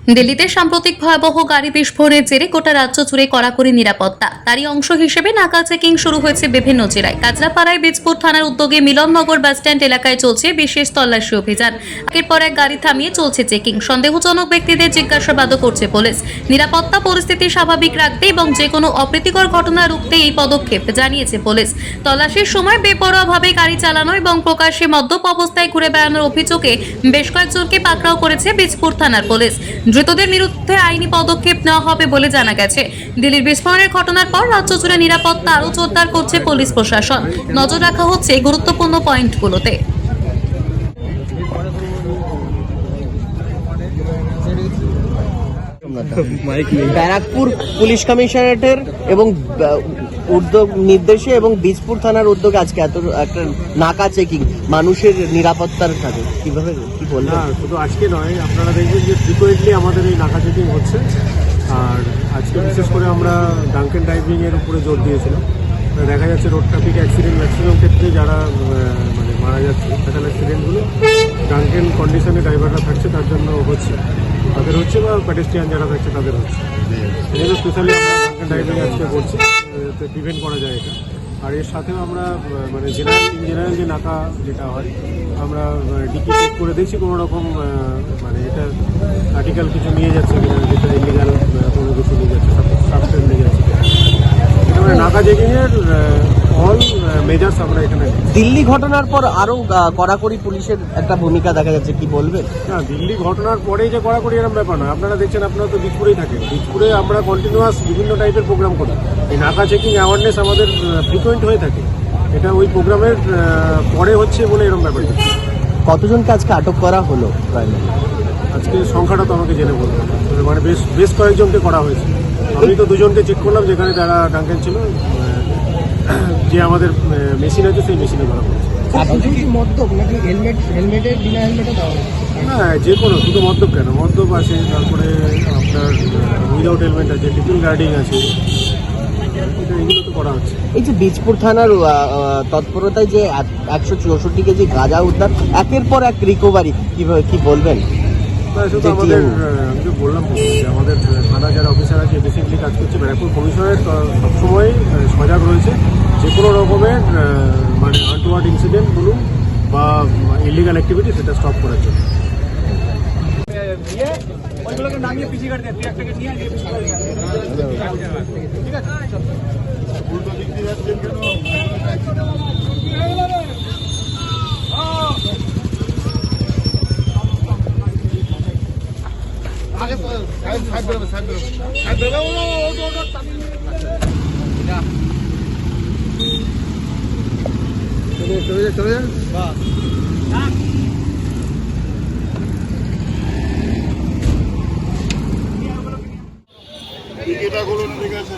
দিল্লিতে সাম্প্রতিক ভয়াবহ গাড়ি বিস্ফোরণের জেরে গোটা রাজ্য জুড়ে কড়াকড়ি নিরাপত্তা। তারই অংশ হিসেবে নাকা চেকিং শুরু হয়েছে বিভিন্ন জেলায়। কাজরাপাড়ায় বীজপুর থানার উদ্যোগে মিলননগর বাসস্ট্যান্ড এলাকায় চলছে বিশেষ তল্লাশি অভিযান। একের পর এক গাড়ি থামিয়ে চলছে চেকিং। সন্দেহজনক ব্যক্তিদের জিজ্ঞাসাবাদও করছে পুলিশ। নিরাপত্তা পরিস্থিতি স্বাভাবিক রাখতে এবং যে কোনো অপ্রীতিকর ঘটনা রুখতে এই পদক্ষেপ জানিয়েছে পুলিশ। তল্লাশির সময় বেপরোয়াভাবে গাড়ি চালানো এবং প্রকাশ্যে মদ্যপ অবস্থায় ঘুরে বেড়ানোর অভিযোগে বেশ কয়েকজনকে পাকড়াও করেছে বীজপুর থানার পুলিশ। ধৃতদের বিরুদ্ধে আইনি পদক্ষেপ নেওয়া হবে বলে জানা গেছে। দিল্লির বিস্ফোরণের ঘটনার পর রাজ্য জুড়ে নিরাপত্তা আরও জোরদার করছে পুলিশ প্রশাসন। নজর রাখা হচ্ছে গুরুত্বপূর্ণ পয়েন্টগুলোতে। ব্যারাকপুর পুলিশ কমিশনারেটের এবং উদ্যোগ নির্দেশে এবং বীজপুর থানার উদ্যোগে আজকে এত একটা নাকা চেকিং মানুষের নিরাপত্তার সাথে কিভাবে কি বলবেন? শুধু আজকে নয়, আপনারা দেখবেন যে ফ্রিকোয়েন্টলি আমাদের এই নাকা চেকিং হচ্ছে। আর আজকে বিশেষ করে আমরা ড্রাঙ্কেন ড্রাইভিং এর উপরে জোর দিয়েছিলাম। দেখা যাচ্ছে রোড ট্রাফিক অ্যাক্সিডেন্ট ম্যাক্সিমাম ক্ষেত্রে যারা মারা যাচ্ছে ফ্যাটাল অ্যাক্সিডেন্টগুলো ড্রাঙ্কেন কন্ডিশনে ড্রাইভাররা থাকছে তার জন্য হচ্ছে, তাদের হচ্ছে বা পেডেস্ট্রিয়ান যারা থাকছে তাদের হচ্ছে। এই জন্য স্পেশালি আমরা ড্রাঙ্কেন ড্রাইভিং আজকে করছি, প্রিভেন্ট করা যায় এটা। আর এর সাথেও আমরা জেনারেল যে নাকা যেটা হয় আমরা ডিকি চেক করে দেখছি কোনো রকম এটা আর্টিকেল কিছু নিয়ে যাচ্ছে কিনা, যেটা ইলিগাল কোনো কিছু নিয়ে যাচ্ছে, সাবস্টেন্স নিয়ে যাচ্ছে। এটা নাকা চেকিংয়ের অল মেজার্স আমরা এখানে। দিল্লি ঘটনার পর আরও কড়াকড়ি পুলিশের একটা ভূমিকা দেখা যাচ্ছে, কি বলবেন? না, দিল্লি ঘটনার পরেই যে কড়াকড়ি এরকম ব্যাপার নয়। আপনারা দেখছেন, আপনারা তো বীজপুরেই থাকেন। বীজপুরে আমরা কন্টিনিউয়াস বিভিন্ন টাইপের প্রোগ্রাম করি। এই নাকা চেকিং অ্যাওয়ারনেস আমাদের ফ্রিকোয়েন্ট হয়ে থাকে। এটা ওই প্রোগ্রামের পরে হচ্ছে বলে এরকম ব্যাপারটা। কতজনকে আজকে আটক করা হলো? আজকে সংখ্যাটা তো আমাকে জেনে বলবো, বেশ কয়েকজনকে করা হয়েছে। আমি তো দুজনকে চেক করলাম যেখানে তারা ডাঙ্কেন ছিল। যে আমাদের মেশিন আছে সেই মেশিনে ধরা পড়েছে। না, যে কোনো, শুধু মদ্যপ কেন, মদ্যপ আছে, তারপরে আপনার উইদাউট হেলমেট আছে, টিপিং গার্ডিং আছে, এগুলো তো করা হচ্ছে। এই যে বীজপুর থানার তৎপরতায় যে 164 কেজি গাঁজা উদ্ধার, একের পর এক রিকভারি, কিভাবে কি বলবেন? শুধু আমাদের, আমি তো বললাম যে আমাদের থানা যারা অফিসার আছে বেসিকলি কাজ করছে। ব্যারাকপুর কমিশনারেট সবসময় সজাগ রয়েছে যে কোনো রকমের আনটুয়ার্ড ইনসিডেন্ট বলুন বা ইলিগাল অ্যাক্টিভিটি, সেটা স্টপ করার জন্য। চলে যান। টিকিটাগুলো ঠিক আছে।